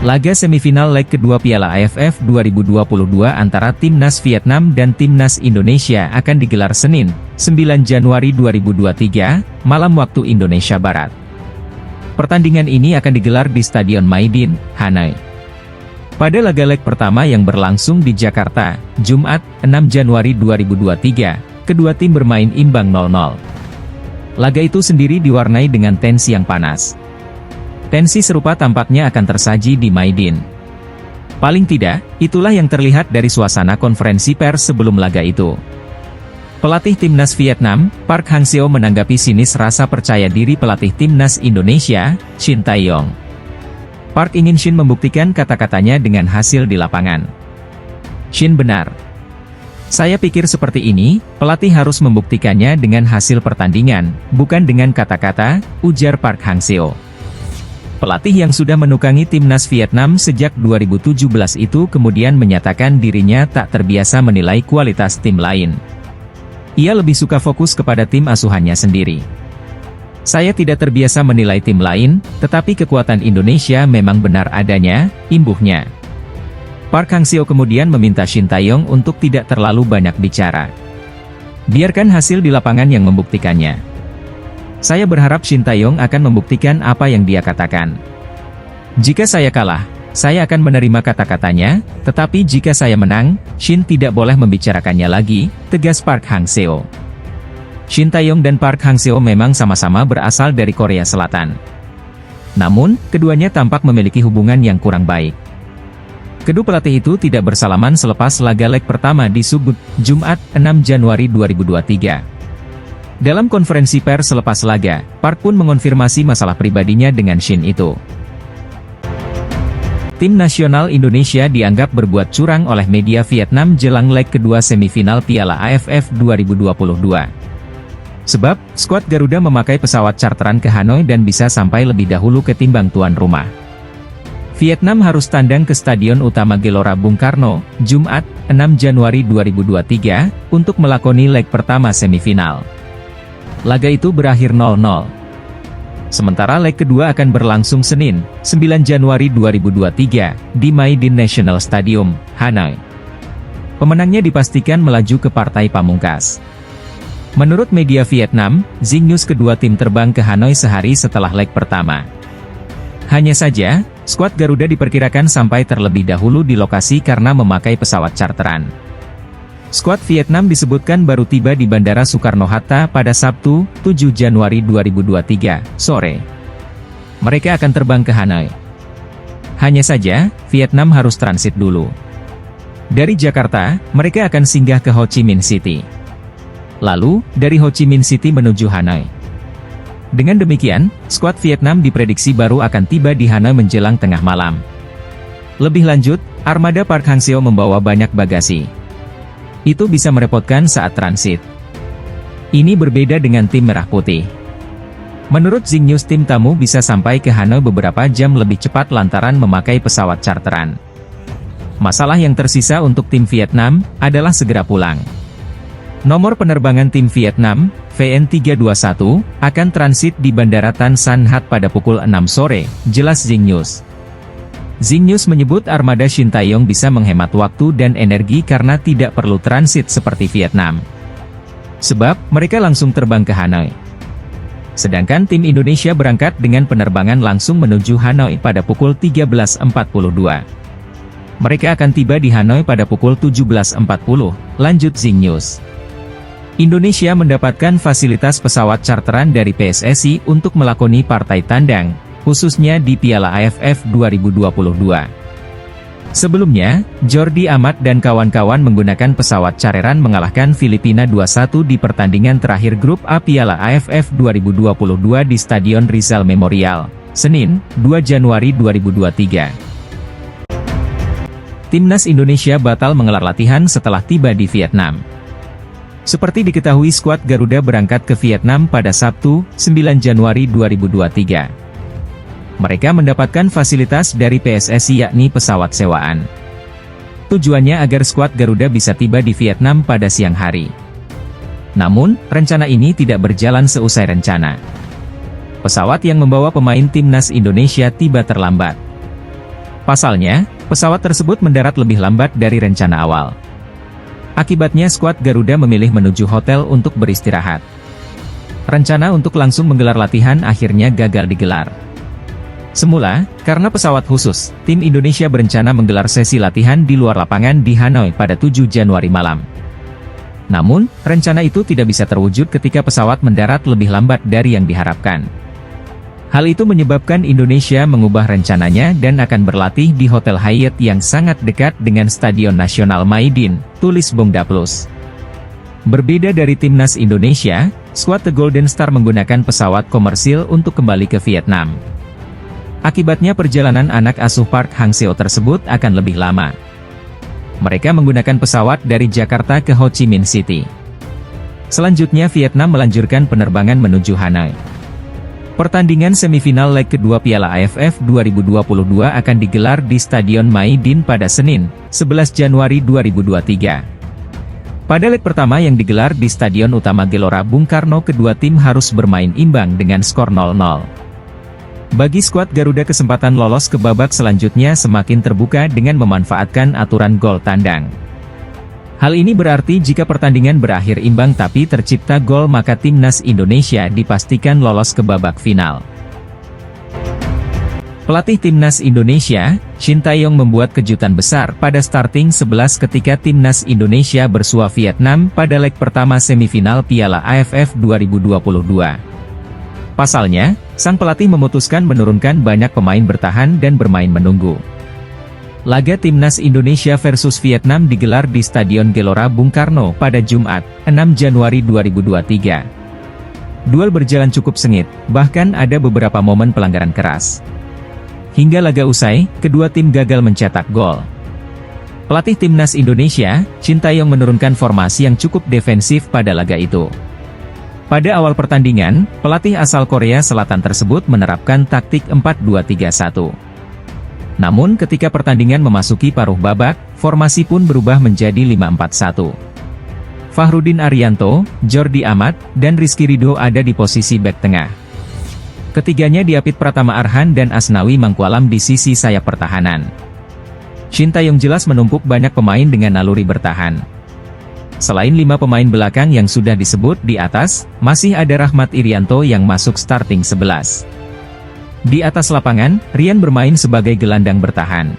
Laga semifinal leg kedua Piala AFF 2022 antara Timnas Vietnam dan Timnas Indonesia akan digelar Senin, 9 Januari 2023, malam waktu Indonesia Barat. Pertandingan ini akan digelar di Stadion Maidin, Hanoi. Pada laga leg pertama yang berlangsung di Jakarta, Jumat, 6 Januari 2023, kedua tim bermain imbang 0-0. Laga itu sendiri diwarnai dengan tensi yang panas. Tensi serupa tampaknya akan tersaji di Maidin. Paling tidak, itulah yang terlihat dari suasana konferensi pers sebelum laga itu. Pelatih Timnas Vietnam, Park Hang-seo menanggapi sinis rasa percaya diri pelatih Timnas Indonesia, Shin Tae-yong. Park ingin Shin membuktikan kata-katanya dengan hasil di lapangan. Shin benar. Saya pikir seperti ini, pelatih harus membuktikannya dengan hasil pertandingan, bukan dengan kata-kata, ujar Park Hang-seo. Pelatih yang sudah menukangi Timnas Vietnam sejak 2017 itu kemudian menyatakan dirinya tak terbiasa menilai kualitas tim lain. Ia lebih suka fokus kepada tim asuhannya sendiri. Saya tidak terbiasa menilai tim lain, tetapi kekuatan Indonesia memang benar adanya, imbuhnya. Park Hang-seo kemudian meminta Shin Tae-yong untuk tidak terlalu banyak bicara. Biarkan hasil di lapangan yang membuktikannya. Saya berharap Shin Tae-yong akan membuktikan apa yang dia katakan. Jika saya kalah, saya akan menerima kata-katanya, tetapi jika saya menang, Shin tidak boleh membicarakannya lagi, tegas Park Hang-seo. Shin Tae-yong dan Park Hang-seo memang sama-sama berasal dari Korea Selatan. Namun, keduanya tampak memiliki hubungan yang kurang baik. Kedua pelatih itu tidak bersalaman selepas laga leg pertama di Sugut, Jumat, 6 Januari 2023. Dalam konferensi pers selepas laga, Park pun mengonfirmasi masalah pribadinya dengan Shin itu. Tim nasional Indonesia dianggap berbuat curang oleh media Vietnam jelang leg kedua semifinal Piala AFF 2022. Sebab, skuad Garuda memakai pesawat charteran ke Hanoi dan bisa sampai lebih dahulu ketimbang tuan rumah. Vietnam harus tandang ke Stadion Utama Gelora Bung Karno, Jumat, 6 Januari 2023, untuk melakoni leg pertama semifinal. Laga itu berakhir 0-0. Sementara leg kedua akan berlangsung Senin, 9 Januari 2023, di Maidin National Stadium, Hanoi. Pemenangnya dipastikan melaju ke partai pamungkas. Menurut media Vietnam, Zing News kedua tim terbang ke Hanoi sehari setelah leg pertama. Hanya saja, skuad Garuda diperkirakan sampai terlebih dahulu di lokasi karena memakai pesawat charteran. Skuad Vietnam disebutkan baru tiba di Bandara Soekarno-Hatta pada Sabtu, 7 Januari 2023, sore. Mereka akan terbang ke Hanoi. Hanya saja, Vietnam harus transit dulu. Dari Jakarta, mereka akan singgah ke Ho Chi Minh City. Lalu, dari Ho Chi Minh City menuju Hanoi. Dengan demikian, skuad Vietnam diprediksi baru akan tiba di Hanoi menjelang tengah malam. Lebih lanjut, armada Park Hang-seo membawa banyak bagasi. Itu bisa merepotkan saat transit. Ini berbeda dengan tim Merah Putih. Menurut Zing News tim tamu bisa sampai ke Hanoi beberapa jam lebih cepat lantaran memakai pesawat charteran. Masalah yang tersisa untuk tim Vietnam adalah segera pulang. Nomor penerbangan tim Vietnam, VN321, akan transit di Bandara Tan Son Nhat pada pukul 6 sore, jelas Zing News. Zing News menyebut armada Shin Tae-yong bisa menghemat waktu dan energi karena tidak perlu transit seperti Vietnam. Sebab, mereka langsung terbang ke Hanoi. Sedangkan tim Indonesia berangkat dengan penerbangan langsung menuju Hanoi pada pukul 13.42. Mereka akan tiba di Hanoi pada pukul 17.40, lanjut Zing News. Indonesia mendapatkan fasilitas pesawat charteran dari PSSI untuk melakoni partai tandang, khususnya di Piala AFF 2022. Sebelumnya, Jordi Amat dan kawan-kawan menggunakan pesawat charteran mengalahkan Filipina 2-1 di pertandingan terakhir grup A Piala AFF 2022 di Stadion Rizal Memorial, Senin, 2 Januari 2023. Timnas Indonesia batal menggelar latihan setelah tiba di Vietnam. Seperti diketahui skuad Garuda berangkat ke Vietnam pada Sabtu, 9 Januari 2023. Mereka mendapatkan fasilitas dari PSSI yakni pesawat sewaan. Tujuannya agar skuad Garuda bisa tiba di Vietnam pada siang hari. Namun, rencana ini tidak berjalan seusai rencana. Pesawat yang membawa pemain timnas Indonesia tiba terlambat. Pasalnya, pesawat tersebut mendarat lebih lambat dari rencana awal. Akibatnya skuad Garuda memilih menuju hotel untuk beristirahat. Rencana untuk langsung menggelar latihan akhirnya gagal digelar. Semula, karena pesawat khusus, tim Indonesia berencana menggelar sesi latihan di luar lapangan di Hanoi pada 7 Januari malam. Namun, rencana itu tidak bisa terwujud ketika pesawat mendarat lebih lambat dari yang diharapkan. Hal itu menyebabkan Indonesia mengubah rencananya dan akan berlatih di Hotel Hyatt yang sangat dekat dengan Stadion Nasional Maidin, tulis Bongda Plus. Berbeda dari timnas Indonesia, skuad The Golden Star menggunakan pesawat komersil untuk kembali ke Vietnam. Akibatnya perjalanan anak asuh Park Hang-seo tersebut akan lebih lama. Mereka menggunakan pesawat dari Jakarta ke Ho Chi Minh City. Selanjutnya Vietnam melanjutkan penerbangan menuju Hanoi. Pertandingan semifinal leg kedua Piala AFF 2022 akan digelar di Stadion Maidin pada Senin, 11 Januari 2023. Pada leg pertama yang digelar di Stadion Utama Gelora Bung Karno, kedua tim harus bermain imbang dengan skor 0-0. Bagi skuad Garuda, kesempatan lolos ke babak selanjutnya semakin terbuka dengan memanfaatkan aturan gol tandang. Hal ini berarti jika pertandingan berakhir imbang tapi tercipta gol, maka timnas Indonesia dipastikan lolos ke babak final. Pelatih timnas Indonesia, Shin Tae-yong membuat kejutan besar pada starting 11 ketika timnas Indonesia bersua Vietnam pada leg pertama semifinal Piala AFF 2022. Pasalnya, sang pelatih memutuskan menurunkan banyak pemain bertahan dan bermain menunggu. Laga timnas Indonesia versus Vietnam digelar di Stadion Gelora Bung Karno pada Jumat, 6 Januari 2023. Duel berjalan cukup sengit, bahkan ada beberapa momen pelanggaran keras. Hingga laga usai, kedua tim gagal mencetak gol. Pelatih timnas Indonesia, Shin Tae-yong menurunkan formasi yang cukup defensif pada laga itu. Pada awal pertandingan, pelatih asal Korea Selatan tersebut menerapkan taktik 4-2-3-1. Namun ketika pertandingan memasuki paruh babak, formasi pun berubah menjadi 5-4-1. Fahrudin Arianto, Jordi Amat, dan Rizky Ridho ada di posisi bek tengah. Ketiganya diapit Pratama Arhan dan Asnawi Mangkualam di sisi sayap pertahanan. Shin Tae-yong jelas menumpuk banyak pemain dengan naluri bertahan. Selain 5 pemain belakang yang sudah disebut di atas, masih ada Rahmat Irianto yang masuk starting 11. Di atas lapangan, Rian bermain sebagai gelandang bertahan.